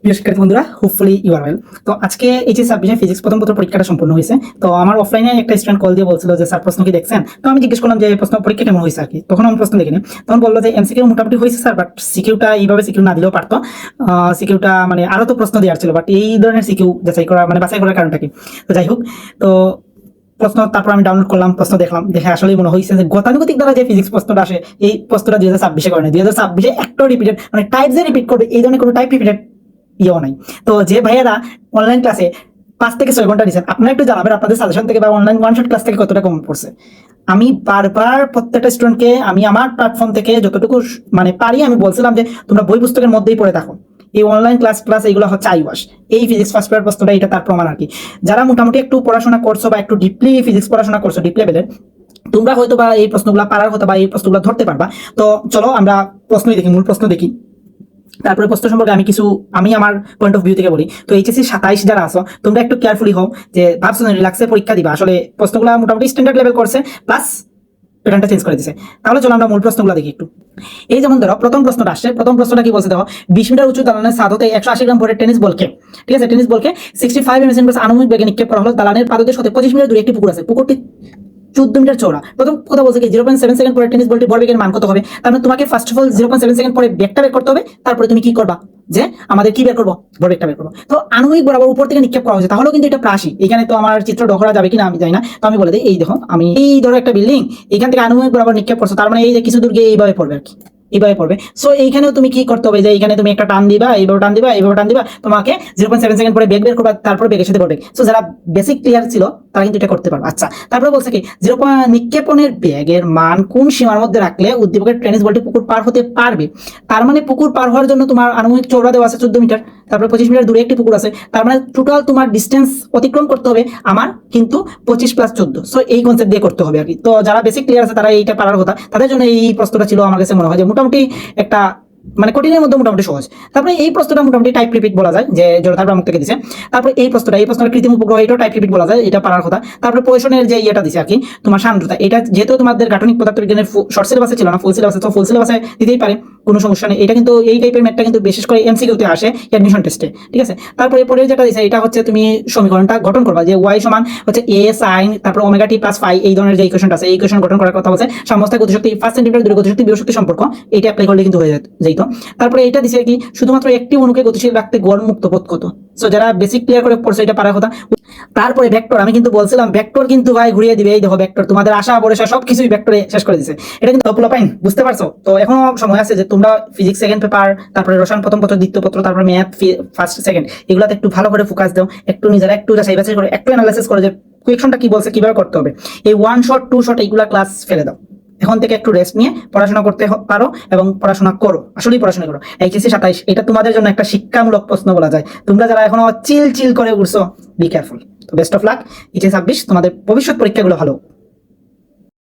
প্রিয় শিক্ষার্থী বন্ধুরা, হোপফুলি ইউ আর ওয়েল। তো আজকে এইচএস 26 ফিজিক্স প্রথম পত্র পরীক্ষাটা সম্পূর্ণ হয়েছে। তো আমার অফলাইনে একটা স্টুডেন্ট কল দিয়ে বলছিল যে স্যার প্রশ্ন কি দেখছেন। তো আমি জিজ্ঞেস করলাম যে প্রশ্ন পরীক্ষা কেমন হয়েছে আর কি। তখন আমি প্রশ্ন দেখিনি। তখন বললো যে এমসিকিউ মোটামুটি হয়েছে স্যার, বাট সিকিউটা এইভাবে সিকিউ না দিলেও পারতো। সিকিউটা মানে আরো তো প্রশ্ন দেওয়ার ছিল, বাট এই ধরনের সিকিউ যাচাই করা মানে বাছাই করার কারণটা কি। তো যাই হোক, তো প্রশ্ন তারপর আমি ডাউনলোড করলাম, প্রশ্ন দেখলাম, দেখে আসলে মনে হয়েছে যে গতানুগতিক দ্বারা যে ফিজিক্স প্রশ্নটা আসে এই প্রশ্নটা 2026 করে না। 2026 একটাও রিপিটেড মানে টাইপ যে রিপিট করবে এই ধরনের কোনো টাইপ রিপিটেড ইয়েও নাই। তো যে ভাইয়ারা অনলাইন ক্লাসে 5 থেকে 6 ঘন্টা দিচ্ছেন, আপনারা একটু জানাবেন আপনাদের সাজেশন থেকে বা অনলাইন ওয়ান শট ক্লাস থেকে কতটা কম পড়ছে। আমি বারবার প্রত্যেকটা স্টুডেন্টকে আমি আমার প্ল্যাটফর্ম থেকে যতটুকু মানে পারি আমি বলছিলাম যে তোমরা বই পুস্তকের মধ্যেই পড়ে থাকো। এই অনলাইন ক্লাস এইগুলো হচ্ছে আইওয়াশ। এই ফিজিক্স ফার্স্ট পেপার প্রশ্নটা এটা তার প্রমাণ আর কি। যারা মোটামুটি একটু পড়াশোনা করছো বা একটু ডিপলি ফিজিক্স পড়াশোনা করছো, ডিপ লেভেলের, তোমরা হয়তো বা এই প্রশ্নগুলো পারার হতো বা এই প্রশ্নগুলো ধরতে পারবা। তো চলো আমরা প্রশ্নই দেখি, মূল প্রশ্ন দেখি। তারপরে প্রশ্ন সম্পর্কে আমি আমার পয়েন্ট অফ ভিউ থেকে বলি। তো এইচএসসি 27 যারা আছো তোমরা একটু কেয়ারফুলি হও, যে ভাবছো না রিল্যাক্সে পরীক্ষা দিবা, আসলে প্রশ্নগুলো মোটামুটি স্ট্যান্ডার্ড লেভেল করছে, প্লাস প্যাটার্নটা চেঞ্জ করে দিছে। তাহলে চলো আমরা মূল প্রশ্নগুলো দেখি একটু। এই যেমন ধরো প্রথম প্রশ্নটা আসছে, প্রথম প্রশ্নটা কি বলছে দেখো, 20 মিটার উঁচু দালানের ছাদ হতে 180 গ্রাম ভরের টেনিস বলকে, ঠিক আছে, টেনিস বলকে 65 এমএস আনুমানিক বেগে নিক্ষেপ করা হলো। দালানের পাদদেশ হতে 25 মিটার দূরে একটি পুকুর আছে, পুকুরটি 14 মিটার চওড়া। প্রথম কথা বলছে কি 0.7 সেকেন্ড পরে টেনিস বলটি ভরবেগের মান কত হবে। তার মানে তোমাকে ফার্স্ট অফ অল 0.7 সেকেন্ড পরে বেগটা বের করতে হবে, তারপরে তুমি কি করবা যে আমাদের কি বের করবো, ভরবেগটা বের করবো। তো আনুমানিক বরাবর উপর থেকে নিক্ষেপ করা হয়েছে, তাহলেও কিন্তু এটা প্রাসী। এখানে তো আমার চিত্র ডকরা যাবে কিনা আমি জানি না, তো আমি বলে দিই। এই দেখো, আমি এই ধরো একটা বিল্ডিং, এখান থেকে আনুমানিক বরাবর নিক্ষেপ করছো, তার মানে এই যে কিছু দূর গিয়ে এইভাবে পড়বে আর কি, এইভাবে পড়বে। সো এইখানেও তুমি কি করতে হবে যে এইখানে তুমি একটা টান দিবা, এইভাবে টান দিবা, এইভাবে টান দিবা, তোমাকে 0.7 সেকেন্ড পরে বেগ বের করবা, তারপর বেগের সাথে পড়বে। সো যারা বেসিক ক্লিয়ার ছিল তারা কিন্তু এটা করতে পারবে। আচ্ছা, তারপরে বলছে কি নিক্ষেপণের বেগের মান কোন সীমার মধ্যে রাখলে উদ্দীপকের টেনিস বলটি পুকুর পার হতে পারবে। তার মানে পুকুর পার হওয়ার জন্য তোমার আনুমানিক চওড়া দেওয়া আছে 14 মিটার, তারপরে 25 মিটার দূরে একটি পুকুর আছে, তার মানে টোটাল তোমার ডিস্টেন্স অতিক্রম করতে হবে আমার কিন্তু 25 + 14। সো এই কনসেপ্ট দিয়ে করতে হবে আর কি। তো যারা বেসিক ক্লিয়ার আছে তারা এইটা পারার কথা, তাদের জন্য এই প্রশ্নটা ছিল আমার কাছে মনে হয় যে মোটামুটি একটা মানে কঠিনের মধ্যে মোটামুটি সহজ। তারপরে এই প্রশ্নটা মোটামুটি টাইপ রিপিট বলা যায়, যে জড়তার মুখ থেকে দিছে। তারপরে এই প্রশ্নটা কৃত্রিম উপগ্রহ, এটাও টাইপ রিপিট বলা যায়, এটা পারার কথা। তারপরে পোজিশনের যে ইয়েটা দিছে আর কি, তোমার সান্দ্রতা, এটা যেহেতু তোমাদের গাঠনিক পদার্থবিজ্ঞানের শর্ট সিলেবাসে ছিল না, ফুল সিলেবাসে, তো ফুল সিলেবাসে দিতেই পারে, কোনো সমস্যা নেই। এটা কিন্তু এই টাইপের ম্যাথটা কিন্তু বিশেষ করে এমসিকিউতে আসে, অ্যাডমিশন টেস্টে, ঠিক আছে। তারপরে পরের যেটা দিছে এটা হচ্ছে তুমি সমীকরণটা গঠন করবা, যে y সমান হচ্ছে a sin তারপর ওমেগা t + phi, এই ধরনের যে ইকুয়েশনটা আছে এই ইকুয়েশন গঠন করার কথা বলছে। সাম্যাবস্থায় গতিশক্তি 5 সেন্টিমিটার দূরে গতিশক্তি বিভব শক্তি সম্পর্ক, এটা অ্যাপ্লাই করলে কিন্তু হয়ে যেত। তারপরে এটা দিছে কি শুধুমাত্র একটি অণুকে গতিশীল রাখতে গড় মুক্ত পথ কত। সো যারা বেসিক ক্লিয়ার করে পড়ছে এটা পারার কথা। তারপরে ভেক্টর, আমি কিন্তু বলছিলাম ভেক্টর কিন্তু ভাই ঘুরিয়ে দিবে। এই দেখো ভেক্টর, তোমাদের আশা ভরসা সবকিছুই ভেক্টরে শেষ করে দিছে। এটা কিন্তু পোলাপাইন, বুঝতে পারছো? তো এখনো সময় আছে যে তোমরা ফিজিক্স সেকেন্ড পেপার, তারপরে রসায়ন প্রথম পত্র, দ্বিতীয় পত্র, তারপরে ম্যাথ ফার্স্ট সেকেন্ড, এগুলাতে একটু ভালো করে ফোকাস দাও, একটু নিজেরা একটু যাচাই বাছাই করে একটু অ্যানালাইসিস করে যে কোয়েকশনটা কি বলছে, কিভাবে করতে হবে। এই 1 শট 2 শট এইগুলা ক্লাস ফেলে দাও, এখন থেকে একটু রেস্ট নিয়ে পড়াশোনা করতে পারো এবং পড়াশোনা করো, আসলেই পড়াশোনা করো। এইচএসসি 27 এটা তোমাদের জন্য একটা শিক্ষামূলক প্রশ্ন বলা যায়। তোমরা যারা এখনো চিল করে উঠছো, বি কেয়ারফুল। তো বেস্ট অফ লাক। এইচএসসি 26 তোমাদের ভবিষ্যৎ পরীক্ষাগুলো ভালো।